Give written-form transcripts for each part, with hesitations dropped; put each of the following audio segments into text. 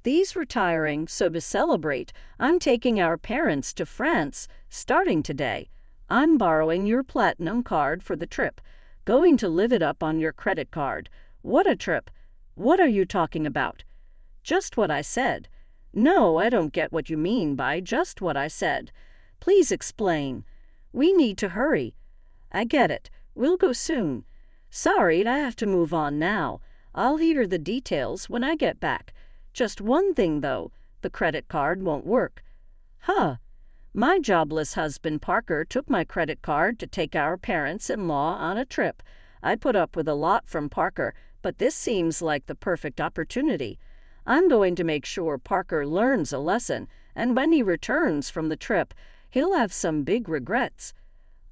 These retiring, so to celebrate, I'm taking our parents to France, starting today. I'm borrowing your platinum card for the trip, going to live it up on your credit card. What a trip! What are you talking about? Just what I said. No, I don't get what you mean by just what I said. Please explain. We need to hurry. I get it. We'll go soon. Sorry, I have to move on now. I'll hear the details when I get back. Just one thing, though. The credit card won't work. Huh. My jobless husband Parker took my credit card to take our parents-in-law on a trip. I put up with a lot from Parker, but this seems like the perfect opportunity. I'm going to make sure Parker learns a lesson, and when he returns from the trip, he'll have some big regrets.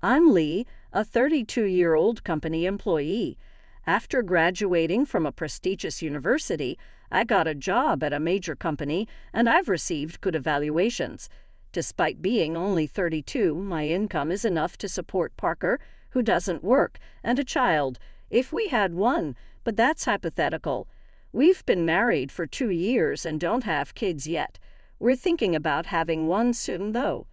I'm Lee, a 32-year-old company employee. After graduating from a prestigious university, I got a job at a major company, and I've received good evaluations. Despite being only 32, my income is enough to support Parker, who doesn't work, and a child, if we had one, but that's hypothetical. We've been married for 2 years and don't have kids yet. We're thinking about having one soon, though.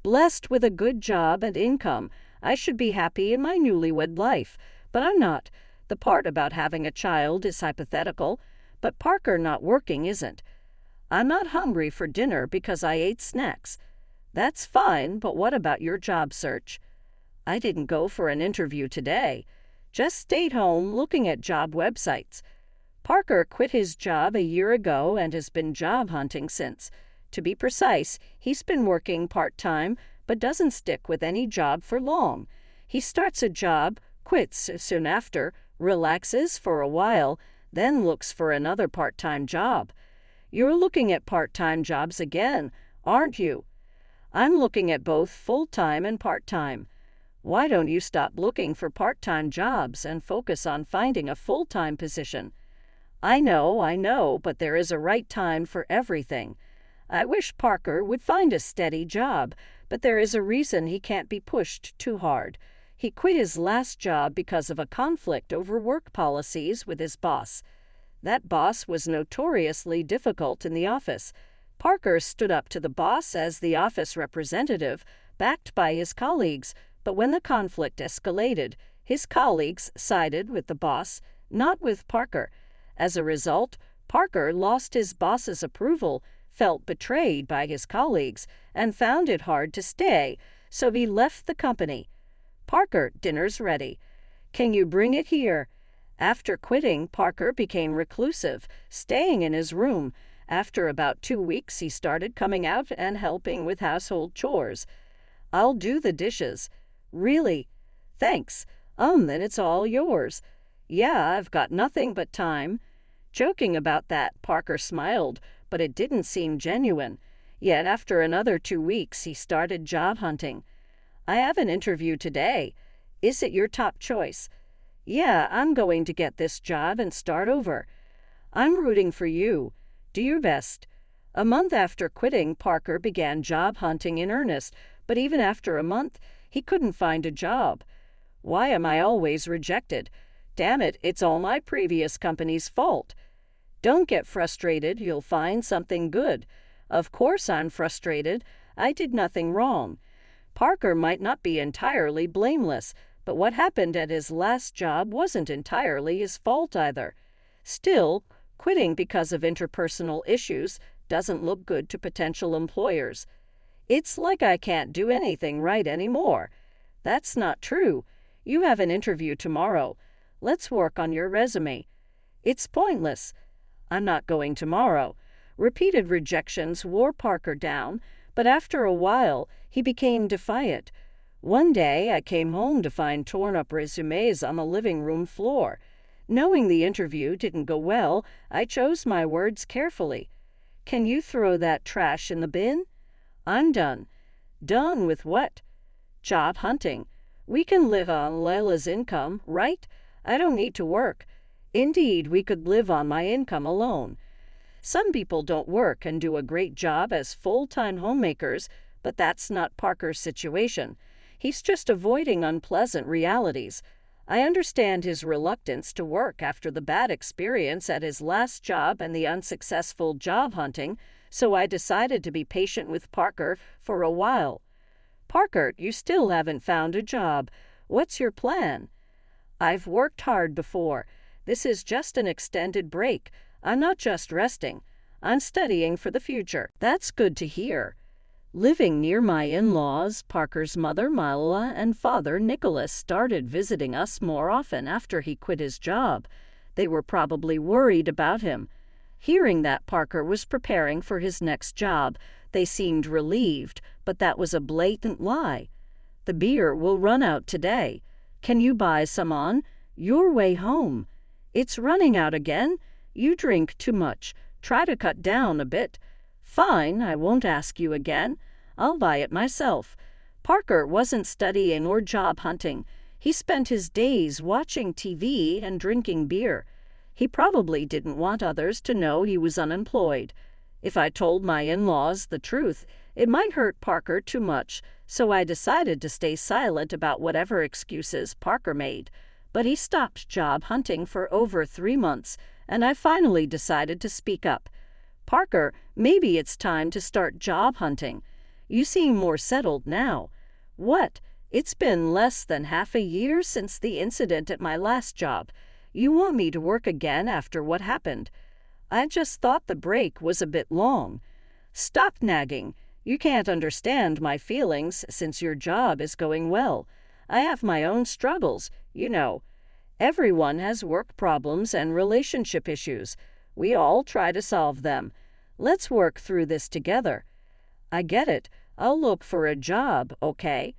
Blessed with a good job and income, I should be happy in my newlywed life, but I'm not. The part about having a child is hypothetical, but Parker not working isn't. I'm not hungry for dinner because I ate snacks. That's fine, but what about your job search? I didn't go for an interview today. Just stayed home looking at job websites. Parker quit his job a year ago and has been job hunting since. To be precise, he's been working part-time, but doesn't stick with any job for long. He starts a job, quits soon after, relaxes for a while, then looks for another part-time job. You're looking at part-time jobs again, aren't you? I'm looking at both full-time and part-time. Why don't you stop looking for part-time jobs and focus on finding a full-time position? I know, but there is a right time for everything. I wish Parker would find a steady job, but there is a reason he can't be pushed too hard. He quit his last job because of a conflict over work policies with his boss. That boss was notoriously difficult in the office. Parker stood up to the boss as the office representative, backed by his colleagues, but when the conflict escalated, his colleagues sided with the boss, not with Parker. As a result, Parker lost his boss's approval, felt betrayed by his colleagues, and found it hard to stay, so he left the company. Parker, dinner's ready. Can you bring it here? After quitting, Parker became reclusive, staying in his room. After about 2 weeks, he started coming out and helping with household chores. I'll do the dishes. Really? Thanks. Then it's all yours. Yeah, I've got nothing but time. Joking about that, Parker smiled, but it didn't seem genuine. Yet after another 2 weeks, he started job hunting. I have an interview today. Is it your top choice? Yeah, I'm going to get this job and start over. I'm rooting for you. Do your best. A month after quitting, Parker began job hunting in earnest, but even after a month, he couldn't find a job. Why am I always rejected? Damn it, it's all my previous company's fault. Don't get frustrated, you'll find something good. Of course I'm frustrated. I did nothing wrong. Parker might not be entirely blameless, but what happened at his last job wasn't entirely his fault either. Still, quitting because of interpersonal issues doesn't look good to potential employers. It's like I can't do anything right anymore. That's not true. You have an interview tomorrow. Let's work on your resume. It's pointless. I'm not going tomorrow. Repeated rejections wore Parker down, but after a while, he became defiant. One day, I came home to find torn-up resumes on the living room floor. Knowing the interview didn't go well, I chose my words carefully. Can you throw that trash in the bin? I'm done. Done with what? Job hunting. We can live on Layla's income, right? I don't need to work. Indeed, we could live on my income alone. Some people don't work and do a great job as full-time homemakers, but that's not Parker's situation. He's just avoiding unpleasant realities. I understand his reluctance to work after the bad experience at his last job and the unsuccessful job hunting, so I decided to be patient with Parker for a while. Parker, you still haven't found a job. What's your plan? I've worked hard before. This is just an extended break. I'm not just resting. I'm studying for the future. That's good to hear. Living near my in-laws, Parker's mother, Mila, and father, Nicholas, started visiting us more often after he quit his job. They were probably worried about him. Hearing that Parker was preparing for his next job, they seemed relieved, but that was a blatant lie. The beer will run out today. Can you buy some on your way home? It's running out again. You drink too much. Try to cut down a bit. Fine, I won't ask you again. I'll buy it myself. Parker wasn't studying or job hunting. He spent his days watching TV and drinking beer. He probably didn't want others to know he was unemployed. If I told my in-laws the truth, it might hurt Parker too much, so I decided to stay silent about whatever excuses Parker made. But he stopped job hunting for over 3 months, and I finally decided to speak up. Parker, maybe it's time to start job hunting. You seem more settled now. What? It's been less than half a year since the incident at my last job. You want me to work again after what happened? I just thought the break was a bit long. Stop nagging. You can't understand my feelings since your job is going well. I have my own struggles, you know. Everyone has work problems and relationship issues. We all try to solve them. Let's work through this together. I get it. I'll look for a job, okay?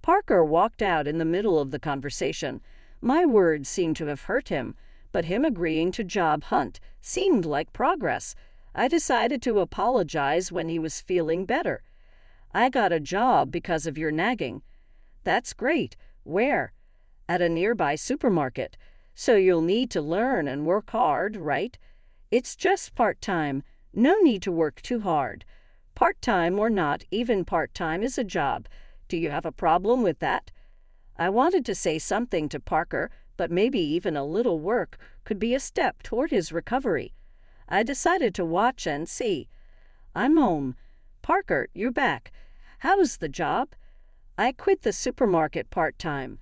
Parker walked out in the middle of the conversation. My words seemed to have hurt him, but him agreeing to job hunt seemed like progress. I decided to apologize when he was feeling better. I got a job because of your nagging. That's great. Where? At a nearby supermarket. So you'll need to learn and work hard, right? It's just part-time. No need to work too hard. Part-time or not, even part-time is a job. Do you have a problem with that? I wanted to say something to Parker, but maybe even a little work could be a step toward his recovery. I decided to watch and see. I'm home. Parker, you're back. How's the job? I quit the supermarket part-time.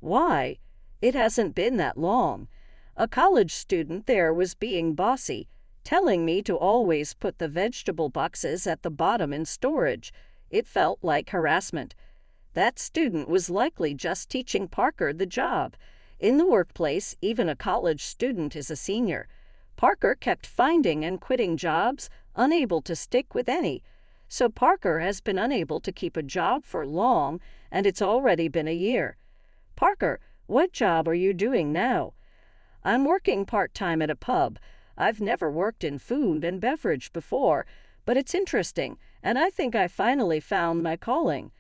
Why? It hasn't been that long. A college student there was being bossy, telling me to always put the vegetable boxes at the bottom in storage. It felt like harassment. That student was likely just teaching Parker the job. In the workplace, even a college student is a senior. Parker kept finding and quitting jobs, unable to stick with any. So Parker has been unable to keep a job for long, and it's already been a year. Parker, what job are you doing now? I'm working part-time at a pub. I've never worked in food and beverage before, but it's interesting, and I think I finally found my calling.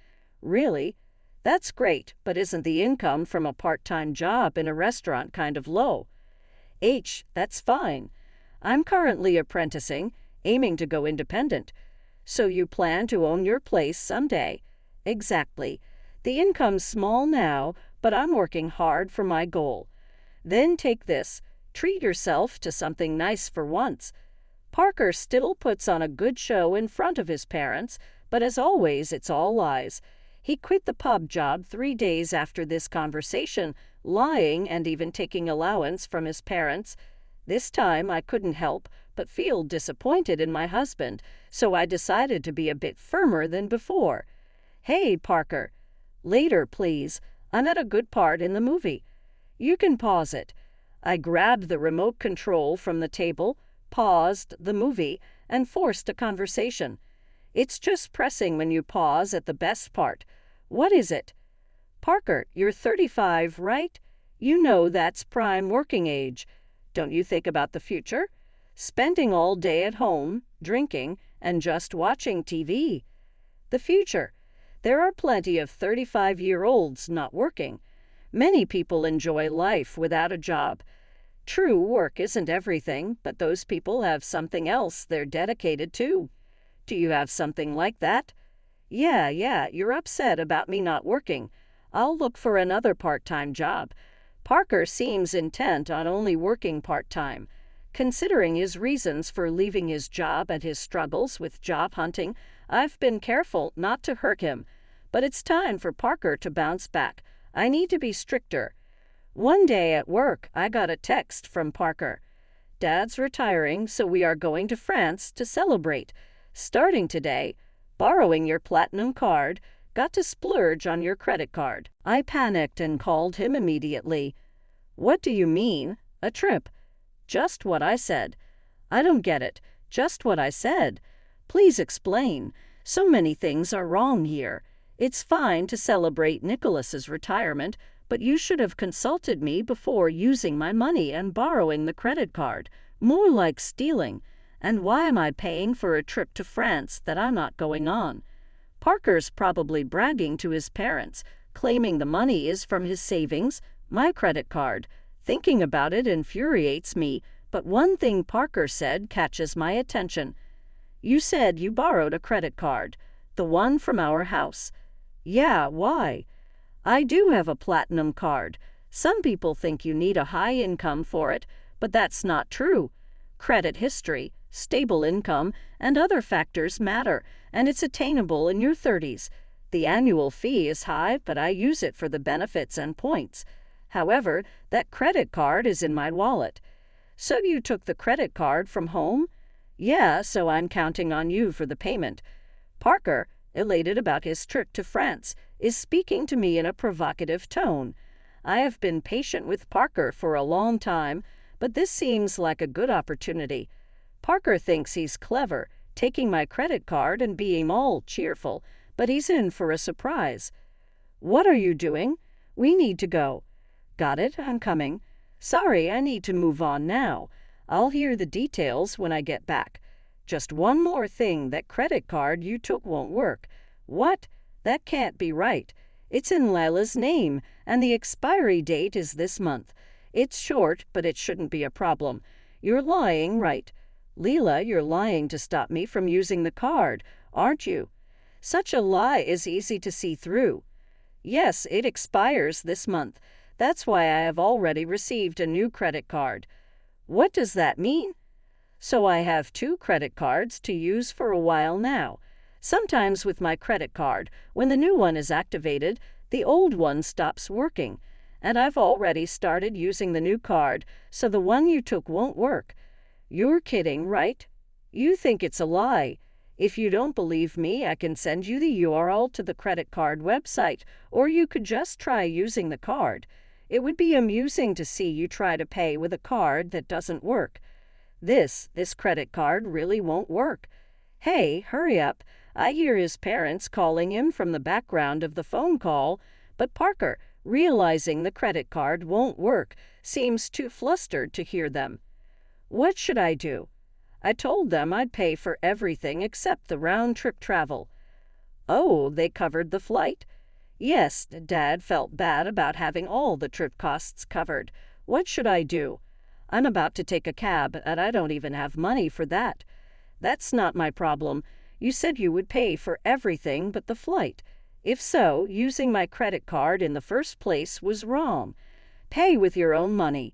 Really? That's great, but isn't the income from a part-time job in a restaurant kind of low? That's fine. I'm currently apprenticing, aiming to go independent. So you plan to own your place someday? Exactly. The income's small now, but I'm working hard for my goal. Then take this. Treat yourself to something nice for once. Parker still puts on a good show in front of his parents, but as always, it's all lies. He quit the pub job 3 days after this conversation, lying and even taking allowance from his parents. This time I couldn't help but feel disappointed in my husband, so I decided to be a bit firmer than before. Hey, Parker. Later, please. I'm at a good part in the movie. You can pause it. I grabbed the remote control from the table, paused the movie, and forced a conversation. It's just pressing when you pause at the best part. What is it? Parker, you're 35, right? You know that's prime working age. Don't you think about the future? Spending all day at home, drinking, and just watching TV. The future. There are plenty of 35-year-olds not working. Many people enjoy life without a job. True, work isn't everything, but those people have something else they're dedicated to. Do you have something like that? Yeah, you're upset about me not working. I'll look for another part-time job. Parker seems intent on only working part-time. Considering his reasons for leaving his job and his struggles with job hunting, I've been careful not to hurt him. But it's time for Parker to bounce back. I need to be stricter. One day at work, I got a text from Parker. Dad's retiring, so we are going to France to celebrate. Starting today, borrowing your platinum card, got to splurge on your credit card. I panicked and called him immediately. What do you mean? A trip? Just what I said. I don't get it. Just what I said. Please explain. So many things are wrong here. It's fine to celebrate Nicholas's retirement, but you should have consulted me before using my money and borrowing the credit card. More like stealing. And why am I paying for a trip to France that I'm not going on? Parker's probably bragging to his parents, claiming the money is from his savings, my credit card. Thinking about it infuriates me, but one thing Parker said catches my attention. You said you borrowed a credit card, the one from our house. Yeah, why? I do have a platinum card. Some people think you need a high income for it, but that's not true. Credit history, stable income, and other factors matter, and it's attainable in your 30s. The annual fee is high, but I use it for the benefits and points. However, that credit card is in my wallet. So you took the credit card from home? Yeah, so I'm counting on you for the payment. Parker, elated about his trip to France, is speaking to me in a provocative tone. I have been patient with Parker for a long time, but this seems like a good opportunity. Parker thinks he's clever, taking my credit card and being all cheerful, but he's in for a surprise. What are you doing? We need to go. Got it, I'm coming. Sorry, I need to move on now. I'll hear the details when I get back. Just one more thing, that credit card you took won't work. What? That can't be right. It's in Lila's name, and the expiry date is this month. It's short, but it shouldn't be a problem. You're lying, right? Leela, you're lying to stop me from using the card, aren't you? Such a lie is easy to see through. Yes, it expires this month. That's why I have already received a new credit card. What does that mean? So I have 2 credit cards to use for a while now. Sometimes with my credit card, when the new one is activated, the old one stops working. And I've already started using the new card, so the one you took won't work. You're kidding, right? You think it's a lie. If you don't believe me, I can send you the URL to the credit card website, or you could just try using the card. It would be amusing to see you try to pay with a card that doesn't work. This credit card really won't work. Hey, hurry up. I hear his parents calling him from the background of the phone call, but Parker, realizing the credit card won't work, seems too flustered to hear them. What should I do? I told them I'd pay for everything except the round-trip travel. Oh, they covered the flight? Yes, Dad felt bad about having all the trip costs covered. What should I do? I'm about to take a cab, and I don't even have money for that. That's not my problem. You said you would pay for everything but the flight. If so, using my credit card in the first place was wrong. Pay with your own money.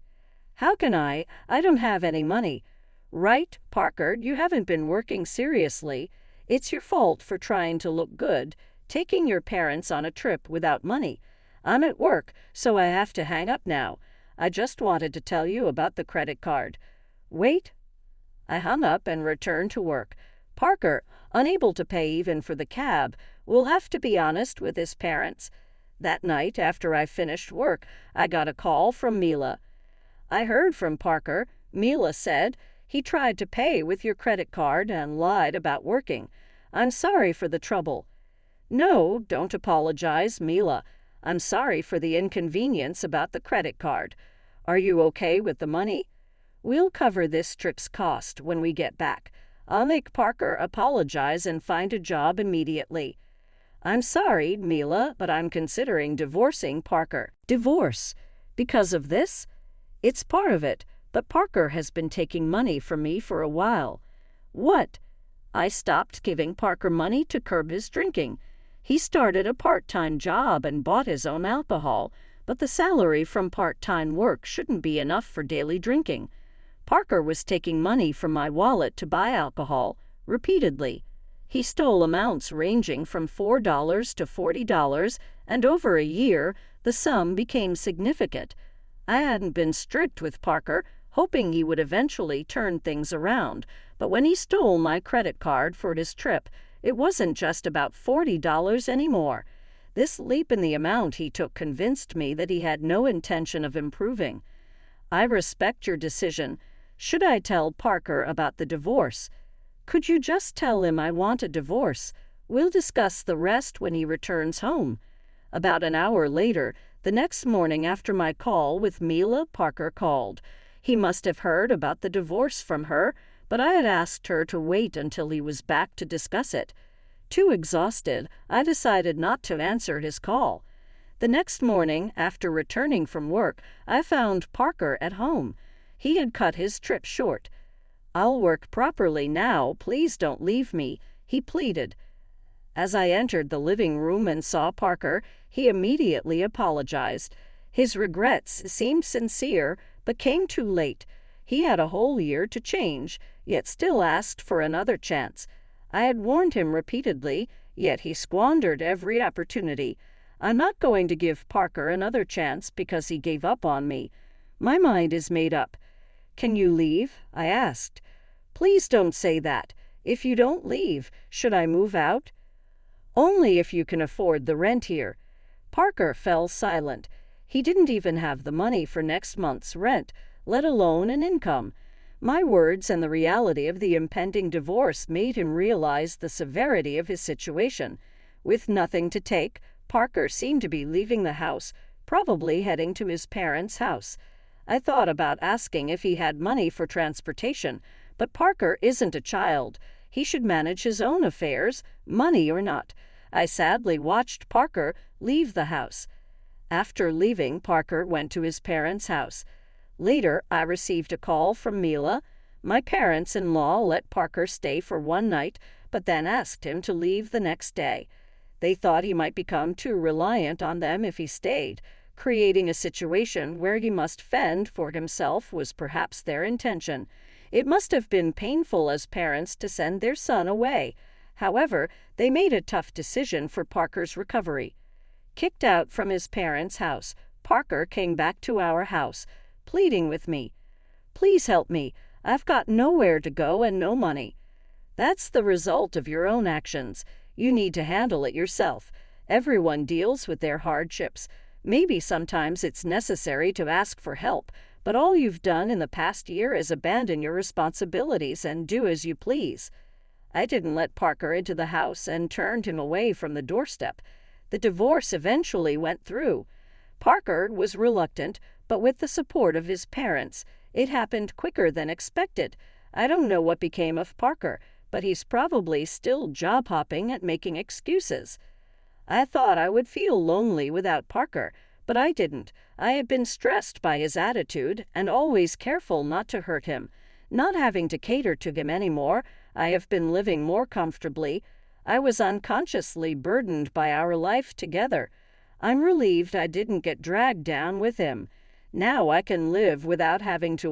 How can I? I don't have any money. Right, Parker, you haven't been working seriously. It's your fault for trying to look good, taking your parents on a trip without money. I'm at work, so I have to hang up now. I just wanted to tell you about the credit card. Wait. I hung up and returned to work. Parker, unable to pay even for the cab, will have to be honest with his parents. That night, after I finished work, I got a call from Mila. I heard from Parker. Mila said, he tried to pay with your credit card and lied about working. I'm sorry for the trouble. No, don't apologize, Mila. I'm sorry for the inconvenience about the credit card. Are you okay with the money? We'll cover this trip's cost when we get back. I'll make Parker apologize and find a job immediately. I'm sorry, Mila, but I'm considering divorcing Parker. Divorce? Because of this? It's part of it, but Parker has been taking money from me for a while. What? I stopped giving Parker money to curb his drinking. He started a part-time job and bought his own alcohol, but the salary from part-time work shouldn't be enough for daily drinking. Parker was taking money from my wallet to buy alcohol, repeatedly. He stole amounts ranging from $4 to $40, and over a year, the sum became significant. I hadn't been strict with Parker, hoping he would eventually turn things around, but when he stole my credit card for his trip, it wasn't just about $40 anymore. This leap in the amount he took convinced me that he had no intention of improving. I respect your decision. Should I tell Parker about the divorce? Could you just tell him I want a divorce? We'll discuss the rest when he returns home. About an hour later, the next morning after my call with Mila, Parker called. He must have heard about the divorce from her, but I had asked her to wait until he was back to discuss it. Too exhausted, I decided not to answer his call. The next morning, after returning from work, I found Parker at home. He had cut his trip short. "I'll work properly now, please don't leave me," he pleaded. As I entered the living room and saw Parker, he immediately apologized. His regrets seemed sincere, but came too late. He had a whole year to change, yet still asked for another chance. I had warned him repeatedly, yet he squandered every opportunity. I'm not going to give Parker another chance because he gave up on me. My mind is made up. "Can you leave?" I asked. "Please don't say that. If you don't leave, should I move out?" "Only if you can afford the rent here." Parker fell silent. He didn't even have the money for next month's rent, let alone an income. My words and the reality of the impending divorce made him realize the severity of his situation. With nothing to take, Parker seemed to be leaving the house, probably heading to his parents' house. I thought about asking if he had money for transportation, but Parker isn't a child. He should manage his own affairs, money or not. I sadly watched Parker leave the house. After leaving, Parker went to his parents' house. Later, I received a call from Mila. My parents-in-law let Parker stay for one night, but then asked him to leave the next day. They thought he might become too reliant on them if he stayed. Creating a situation where he must fend for himself was perhaps their intention. It must have been painful as parents to send their son away. However, they made a tough decision for Parker's recovery. Kicked out from his parents' house, Parker came back to our house, pleading with me. "Please help me. I've got nowhere to go and no money." That's the result of your own actions. You need to handle it yourself. Everyone deals with their hardships. Maybe sometimes it's necessary to ask for help, but all you've done in the past year is abandon your responsibilities and do as you please. I didn't let Parker into the house and turned him away from the doorstep. The divorce eventually went through. Parker was reluctant, but with the support of his parents, it happened quicker than expected. I don't know what became of Parker, but he's probably still job-hopping and making excuses. I thought I would feel lonely without Parker, but I didn't. I had been stressed by his attitude and always careful not to hurt him. Not having to cater to him anymore, I have been living more comfortably. I was unconsciously burdened by our life together. I'm relieved I didn't get dragged down with him. Now I can live without having to